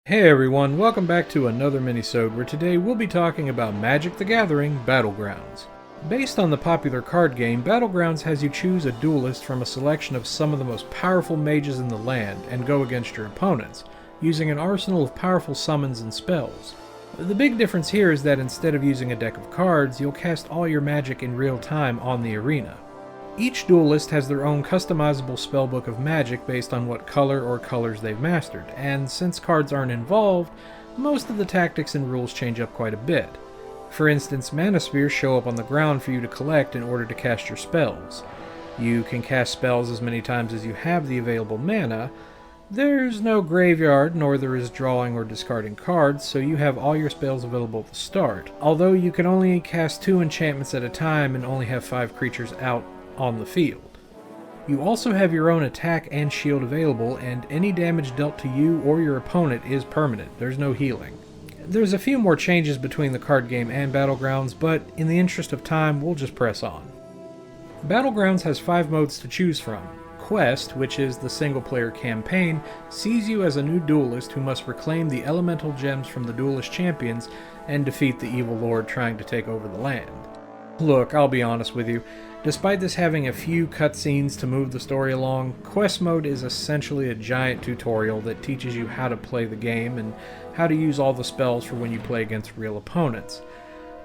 Hey everyone, welcome back to another Mini-Sode where today we'll be talking about Magic the Gathering Battlegrounds. Based on the popular card game, Battlegrounds has you choose a duelist from a selection of some of the most powerful mages in the land and go against your opponents, using an arsenal of powerful summons and spells. The big difference here is that instead of using a deck of cards, you'll cast all your magic in real time on the arena. Each duelist has their own customizable spellbook of magic based on what color or colors they've mastered, and since cards aren't involved, most of the tactics and rules change up quite a bit. For instance, mana spheres show up on the ground for you to collect in order to cast your spells. You can cast spells as many times as you have the available mana. There's no graveyard, nor there is drawing or discarding cards, so you have all your spells available at the start, although you can only cast 2 enchantments at a time and only have 5 creatures out on the field. You also have your own attack and shield available, and any damage dealt to you or your opponent is permanent. There's no healing. There's a few more changes between the card game and Battlegrounds, but in the interest of time, we'll just press on. Battlegrounds has 5 modes to choose from. Quest, which is the single-player campaign, sees you as a new duelist who must reclaim the elemental gems from the duelist champions and defeat the evil lord trying to take over the land. Look, I'll be honest with you, despite this having a few cutscenes to move the story along, Quest Mode is essentially a giant tutorial that teaches you how to play the game and how to use all the spells for when you play against real opponents.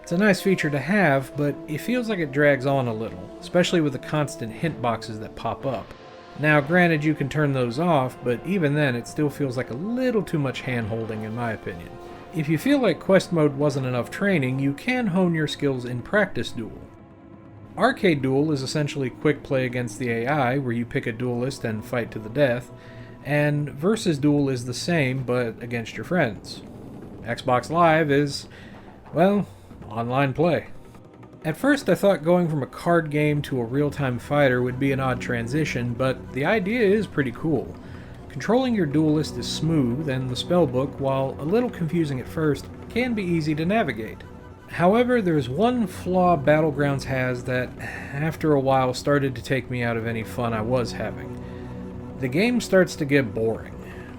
It's a nice feature to have, but it feels like it drags on a little, especially with the constant hint boxes that pop up. Now, granted, you can turn those off, but even then it still feels like a little too much hand-holding in my opinion. If you feel like Quest Mode wasn't enough training, you can hone your skills in Practice Duel. Arcade Duel is essentially quick play against the AI, where you pick a duelist and fight to the death, and Versus Duel is the same, but against your friends. Xbox Live is, well, online play. At first I thought going from a card game to a real-time fighter would be an odd transition, but the idea is pretty cool. Controlling your duelist is smooth, and the spellbook, while a little confusing at first, can be easy to navigate. However, there's one flaw Battlegrounds has that, after a while, started to take me out of any fun I was having. The game starts to get boring.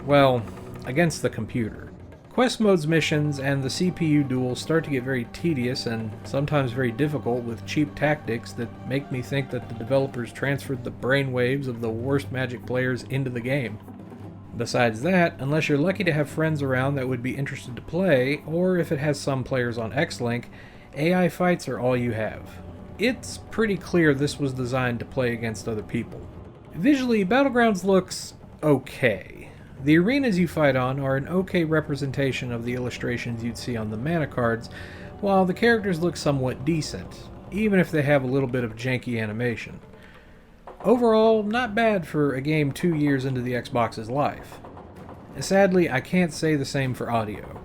Well, against the computer. Quest Mode's missions and the CPU duels start to get very tedious and sometimes very difficult with cheap tactics that make me think that the developers transferred the brainwaves of the worst Magic players into the game. Besides that, unless you're lucky to have friends around that would be interested to play, or if it has some players on X-Link, AI fights are all you have. It's pretty clear this was designed to play against other people. Visually, Battlegrounds looks okay. The arenas you fight on are an okay representation of the illustrations you'd see on the mana cards, while the characters look somewhat decent, even if they have a little bit of janky animation. Overall, not bad for a game 2 years into the Xbox's life. Sadly, I can't say the same for audio.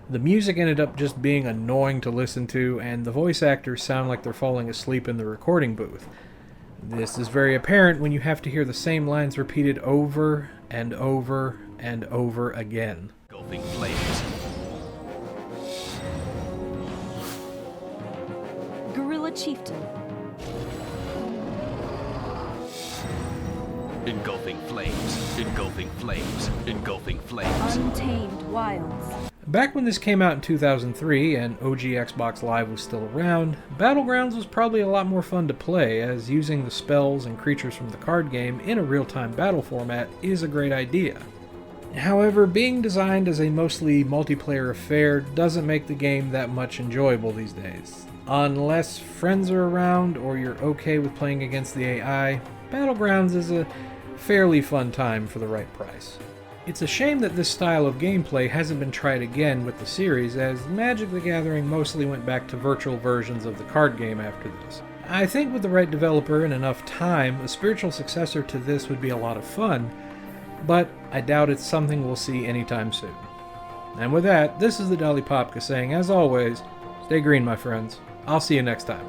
The music ended up just being annoying to listen to, and the voice actors sound like they're falling asleep in the recording booth. This is very apparent when you have to hear the same lines repeated over and over and over again. Engulfing flames. Guerrilla Chieftain. Engulfing flames. Engulfing flames. Engulfing flames. Untamed Wilds. Back when this came out in 2003 and OG Xbox Live was still around, Battlegrounds was probably a lot more fun to play, as using the spells and creatures from the card game in a real-time battle format is a great idea. However, being designed as a mostly multiplayer affair doesn't make the game that much enjoyable these days. Unless friends are around or you're okay with playing against the AI, Battlegrounds is a fairly fun time for the right price. It's a shame that this style of gameplay hasn't been tried again with the series, as Magic the Gathering mostly went back to virtual versions of the card game after this. I think with the right developer and enough time, a spiritual successor to this would be a lot of fun, but I doubt it's something we'll see anytime soon. And with that, this is the Dali Popka saying, as always, stay green my friends. I'll see you next time.